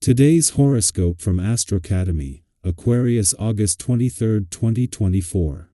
Today's horoscope from Astrocademy, Aquarius August 23, 2024.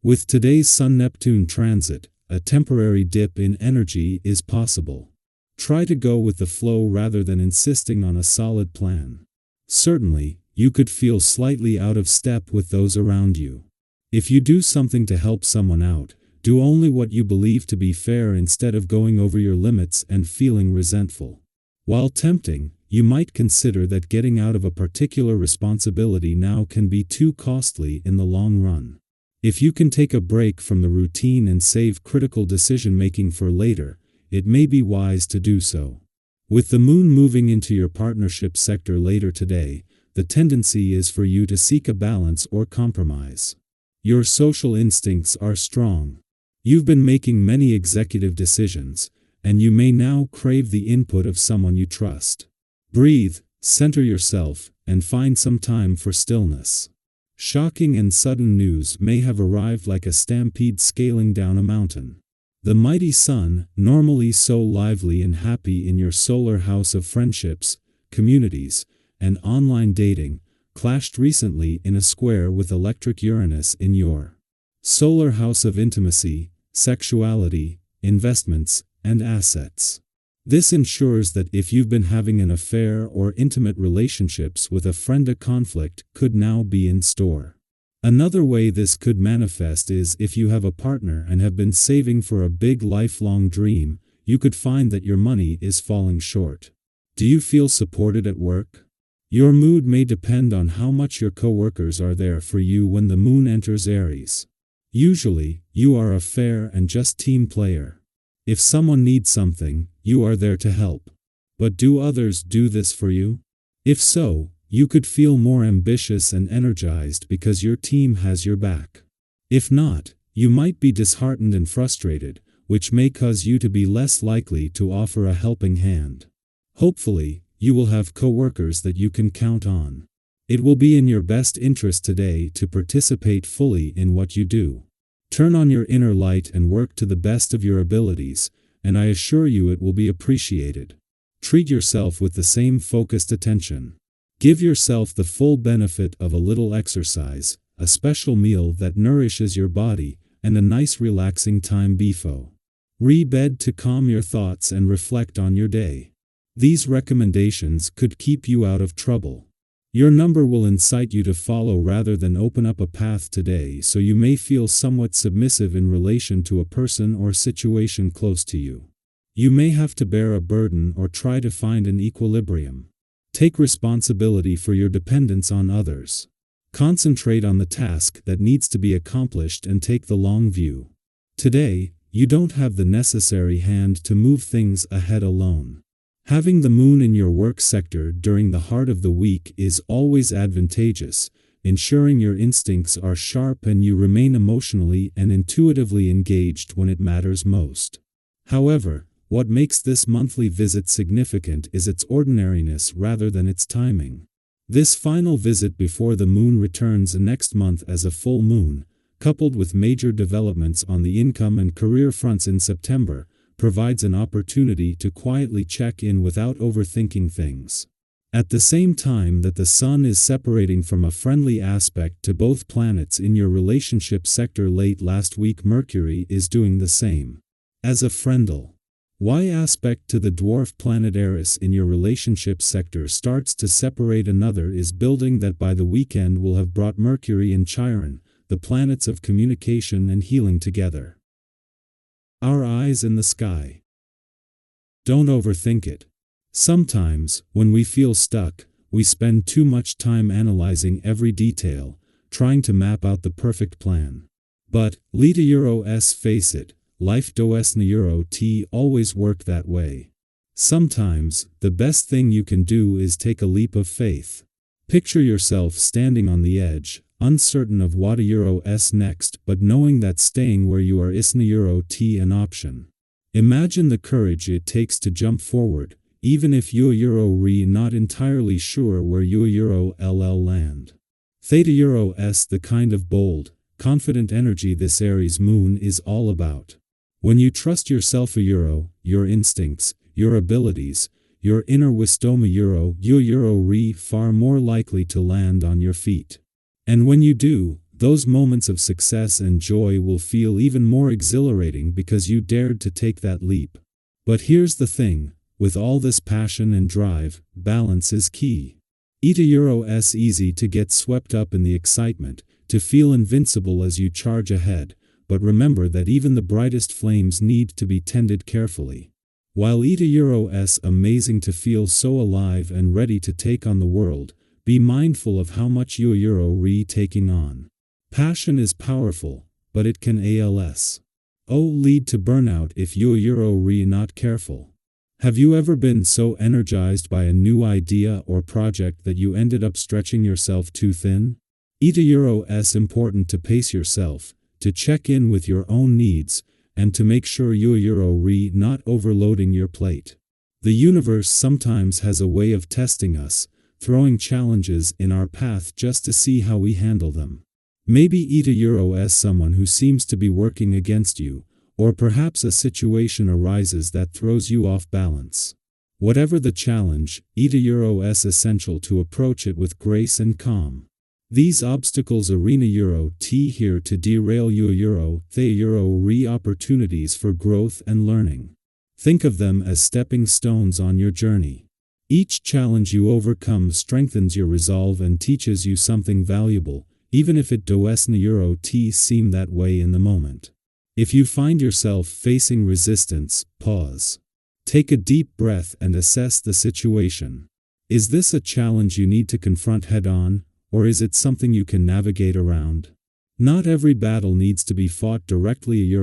With today's Sun-Neptune transit, a temporary dip in energy is possible. Try to go with the flow rather than insisting on a solid plan. Certainly, you could feel slightly out of step with those around you. If you do something to help someone out, do only what you believe to be fair instead of going over your limits and feeling resentful. While tempting, you might consider that getting out of a particular responsibility now can be too costly in the long run. If you can take a break from the routine and save critical decision-making for later, it may be wise to do so. With the moon moving into your partnership sector later today, the tendency is for you to seek a balance or compromise. Your social instincts are strong. You've been making many executive decisions, and you may now crave the input of someone you trust. Breathe, center yourself, and find some time for stillness. Shocking and sudden news may have arrived like a stampede scaling down a mountain. The mighty sun, normally so lively and happy in your solar house of friendships, communities, and online dating, clashed recently in a square with electric Uranus in your solar house of intimacy, sexuality, investments, and assets. This ensures that if you've been having an affair or intimate relationships with a friend, a conflict could now be in store. Another way this could manifest is if you have a partner and have been saving for a big lifelong dream, you could find that your money is falling short. Do you feel supported at work? Your mood may depend on how much your coworkers are there for you when the moon enters Aries. Usually, you are a fair and just team player. If someone needs something, you are there to help. But do others do this for you? If so, you could feel more ambitious and energized because your team has your back. If not, you might be disheartened and frustrated, which may cause you to be less likely to offer a helping hand. Hopefully, you will have coworkers that you can count on. It will be in your best interest today to participate fully in what you do. Turn on your inner light and work to the best of your abilities, and I assure you it will be appreciated. Treat yourself with the same focused attention. Give yourself the full benefit of a little exercise, a special meal that nourishes your body, and a nice relaxing time before bed to calm your thoughts and reflect on your day. These recommendations could keep you out of trouble. Your number will incite you to follow rather than open up a path today, so you may feel somewhat submissive in relation to a person or situation close to you. You may have to bear a burden or try to find an equilibrium. Take responsibility for your dependence on others. Concentrate on the task that needs to be accomplished and take the long view. Today, you don't have the necessary hand to move things ahead alone. Having the moon in your work sector during the heart of the week is always advantageous, ensuring your instincts are sharp and you remain emotionally and intuitively engaged when it matters most. However, what makes this monthly visit significant is its ordinariness rather than its timing. This final visit before the moon returns next month as a full moon, coupled with major developments on the income and career fronts in September, provides an opportunity to quietly check in without overthinking things. At the same time that the sun is separating from a friendly aspect to both planets in your relationship sector late last week, Mercury is doing the same. As a friendly aspect to the dwarf planet Eris in your relationship sector starts to separate, another is building that by the weekend will have brought Mercury and Chiron, the planets of communication and healing, together. Our eyes in the sky. Don't overthink it. Sometimes, when we feel stuck, we spend too much time analyzing every detail, trying to map out the perfect plan. But, face it, life doesn't always work that way. Sometimes, the best thing you can do is take a leap of faith. Picture yourself standing on the edge, uncertain of what next, but knowing that staying where you are isn't an option. Imagine the courage it takes to jump forward, even if you're not entirely sure where you'll land. Theta the kind of bold, confident energy this Aries moon is all about. When you trust yourself, your instincts, your abilities, your inner wisdom re far more likely to land on your feet. And when you do, those moments of success and joy will feel even more exhilarating because you dared to take that leap. But here's the thing, with all this passion and drive, balance is key. It's easy to get swept up in the excitement, to feel invincible as you charge ahead, but remember that even the brightest flames need to be tended carefully. While it's amazing to feel so alive and ready to take on the world, be mindful of how much you're taking on. Passion is powerful, but it can lead to burnout if you're not careful. Have you ever been so energized by a new idea or project that you ended up stretching yourself too thin? It's important to pace yourself, to check in with your own needs, and to make sure you're not overloading your plate. The universe sometimes has a way of testing us, throwing challenges in our path just to see how we handle them. Maybe you're someone who seems to be working against you, or perhaps a situation arises that throws you off balance. Whatever the challenge, it's essential to approach it with grace and calm. These obstacles here to derail your opportunities for growth and learning. Think of them as stepping stones on your journey. Each challenge you overcome strengthens your resolve and teaches you something valuable, even if it doesn't seem that way in the moment. If you find yourself facing resistance, pause. Take a deep breath and assess the situation. Is this a challenge you need to confront head-on, or is it something you can navigate around? Not every battle needs to be fought directly.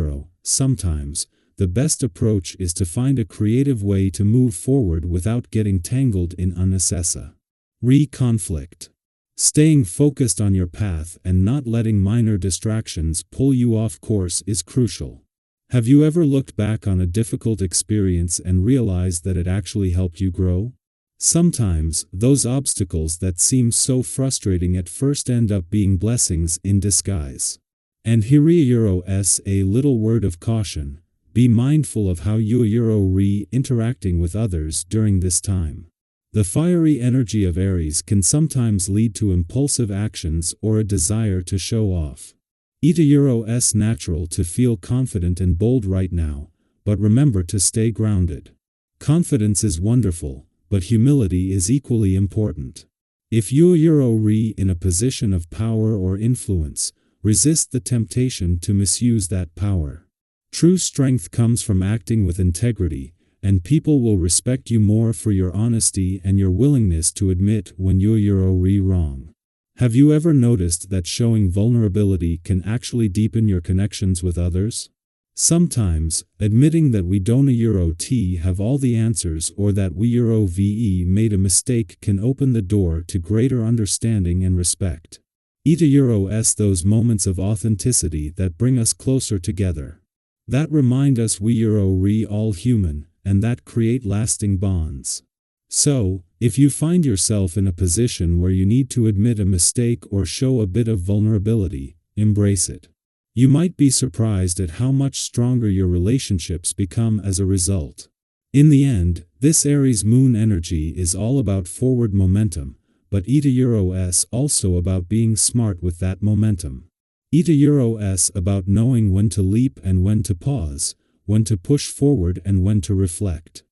Sometimes, the best approach is to find a creative way to move forward without getting tangled in unnecessary conflict. Staying focused on your path and not letting minor distractions pull you off course is crucial. Have you ever looked back on a difficult experience and realized that it actually helped you grow? Sometimes, those obstacles that seem so frustrating at first end up being blessings in disguise. And here's a little word of caution. Be mindful of how you're interacting with others during this time. The fiery energy of Aries can sometimes lead to impulsive actions or a desire to show off. It's natural to feel confident and bold right now, but remember to stay grounded. Confidence is wonderful, but humility is equally important. If you're in a position of power or influence, resist the temptation to misuse that power. True strength comes from acting with integrity, and people will respect you more for your honesty and your willingness to admit when you're wrong. Have you ever noticed that showing vulnerability can actually deepen your connections with others? Sometimes, admitting that we don't have all the answers or that we made a mistake can open the door to greater understanding and respect. Those moments of authenticity that bring us closer together. That remind us we're all human, and that create lasting bonds. So, if you find yourself in a position where you need to admit a mistake or show a bit of vulnerability, embrace it. You might be surprised at how much stronger your relationships become as a result. In the end, this Aries moon energy is all about forward momentum, but it's also about being smart with that momentum. It's about knowing when to leap and when to pause, when to push forward and when to reflect.